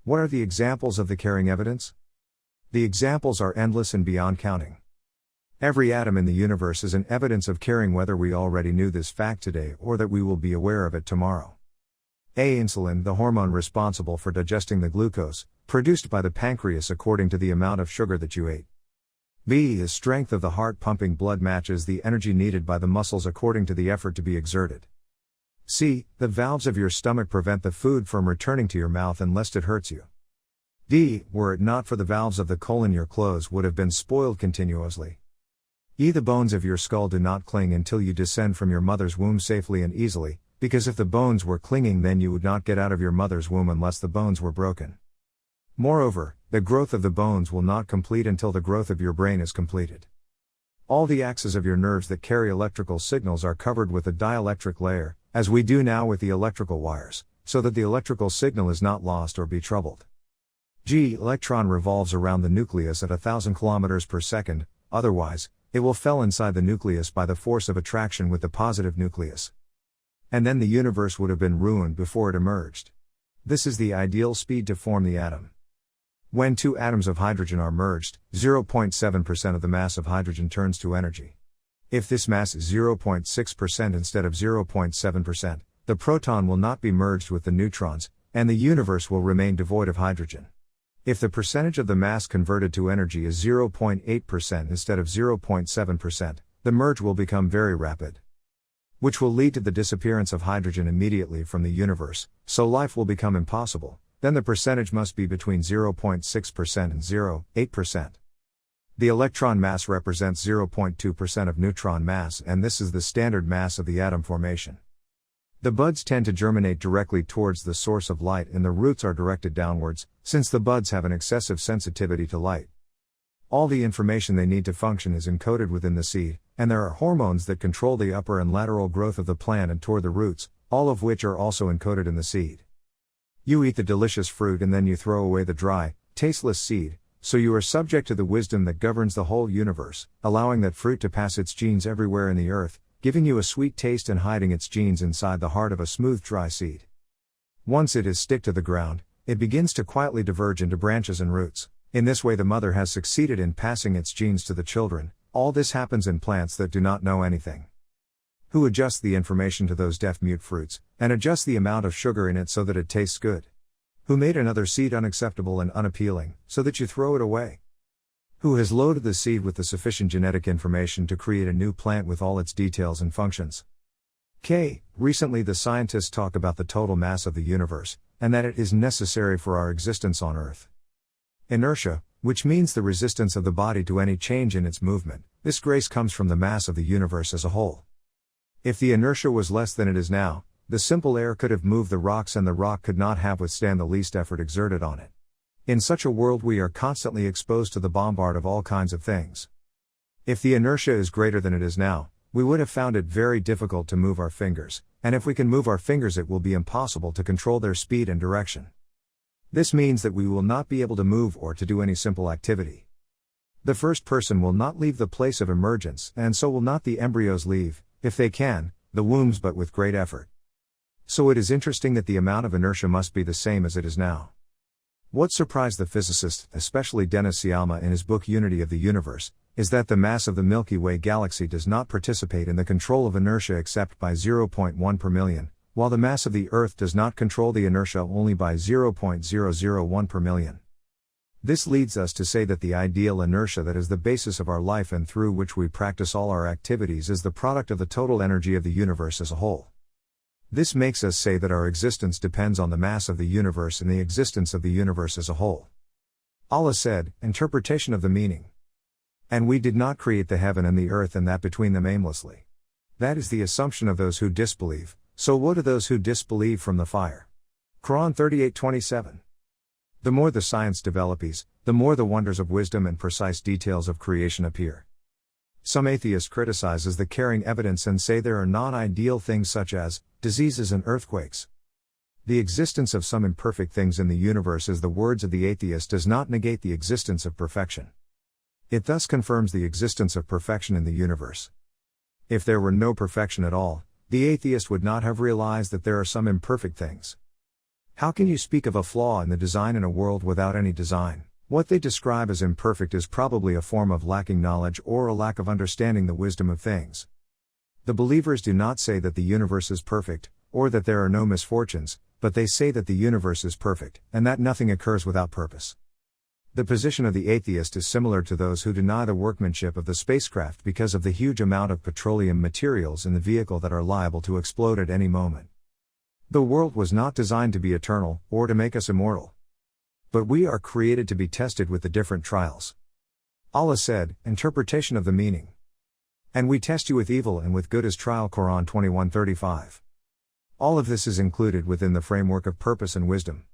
What are the examples of the carrying evidence? The examples are endless and beyond counting. Every atom in the universe is an evidence of carrying, whether we already knew this fact today or that we will be aware of it tomorrow. A. Insulin, the hormone responsible for digesting the glucose, produced by the pancreas according to the amount of sugar that you ate. B. The strength of the heart pumping blood matches the energy needed by the muscles according to the effort to be exerted. C. The valves of your stomach prevent the food from returning to your mouth unless it hurts you. D. Were it not for the valves of the colon, your clothes would have been spoiled continuously. E. The bones of your skull do not cling until you descend from your mother's womb safely and easily, because if the bones were clinging, then you would not get out of your mother's womb unless the bones were broken. Moreover, the growth of the bones will not complete until the growth of your brain is completed. All the axes of your nerves that carry electrical signals are covered with a dielectric layer, as we do now with the electrical wires, so that the electrical signal is not lost or be troubled. G. Electron revolves around the nucleus at 1,000 km per second, otherwise, it will fall inside the nucleus by the force of attraction with the positive nucleus. And then the universe would have been ruined before it emerged. This is the ideal speed to form the atom. When two atoms of hydrogen are merged, 0.7% of the mass of hydrogen turns to energy. If this mass is 0.6% instead of 0.7%, the proton will not be merged with the neutrons, and the universe will remain devoid of hydrogen. If the percentage of the mass converted to energy is 0.8% instead of 0.7%, the merge will become very rapid, which will lead to the disappearance of hydrogen immediately from the universe, so life will become impossible. Then the percentage must be between 0.6% and 0.8%. The electron mass represents 0.2% of neutron mass, and this is the standard mass of the atom formation. The buds tend to germinate directly towards the source of light, and the roots are directed downwards, since the buds have an excessive sensitivity to light. All the information they need to function is encoded within the seed, and there are hormones that control the upper and lateral growth of the plant and toward the roots, all of which are also encoded in the seed. You eat the delicious fruit and then you throw away the dry, tasteless seed, so you are subject to the wisdom that governs the whole universe, allowing that fruit to pass its genes everywhere in the earth, giving you a sweet taste and hiding its genes inside the heart of a smooth dry seed. Once it is stick to the ground, it begins to quietly diverge into branches and roots. In this way the mother has succeeded in passing its genes to the children. All this happens in plants that do not know anything. Who adjusts the information to those deaf-mute fruits, and adjusts the amount of sugar in it so that it tastes good? Who made another seed unacceptable and unappealing, so that you throw it away? Who has loaded the seed with the sufficient genetic information to create a new plant with all its details and functions? Recently the scientists talk about the total mass of the universe, and that it is necessary for our existence on Earth. Inertia, which means the resistance of the body to any change in its movement, this grace comes from the mass of the universe as a whole. If the inertia was less than it is now, the simple air could have moved the rocks and the rock could not have withstand the least effort exerted on it. In such a world we are constantly exposed to the bombard of all kinds of things. If the inertia is greater than it is now, we would have found it very difficult to move our fingers, and if we can move our fingers it will be impossible to control their speed and direction. This means that we will not be able to move or to do any simple activity. The first person will not leave the place of emergence, and so will not the embryos leave, if they can, the wombs, but with great effort. So it is interesting that the amount of inertia must be the same as it is now. What surprised the physicists, especially Dennis Sciama in his book Unity of the Universe, is that the mass of the Milky Way galaxy does not participate in the control of inertia except by 0.1 per million, while the mass of the Earth does not control the inertia only by 0.001 per million. This leads us to say that the ideal inertia that is the basis of our life and through which we practice all our activities is the product of the total energy of the universe as a whole. This makes us say that our existence depends on the mass of the universe and the existence of the universe as a whole. Allah said, interpretation of the meaning. And we did not create the heaven and the earth and that between them aimlessly. That is the assumption of those who disbelieve, so woe to those who disbelieve from the fire. Quran 38:27. The more the science develops, the more the wonders of wisdom and precise details of creation appear. Some atheists criticizes the carrying evidence and say there are non-ideal things such as diseases and earthquakes. The existence of some imperfect things in the universe, as the words of the atheist, does not negate the existence of perfection. It thus confirms the existence of perfection in the universe. If there were no perfection at all, the atheist would not have realized that there are some imperfect things. How can you speak of a flaw in the design in a world without any design? What they describe as imperfect is probably a form of lacking knowledge or a lack of understanding the wisdom of things. The believers do not say that the universe is perfect, or that there are no misfortunes, but they say that the universe is perfect, and that nothing occurs without purpose. The position of the atheist is similar to those who deny the workmanship of the spacecraft because of the huge amount of petroleum materials in the vehicle that are liable to explode at any moment. The world was not designed to be eternal, or to make us immortal. But we are created to be tested with the different trials. Allah said, interpretation of the meaning. And we test you with evil and with good as trial. Quran 21:35. All of this is included within the framework of purpose and wisdom.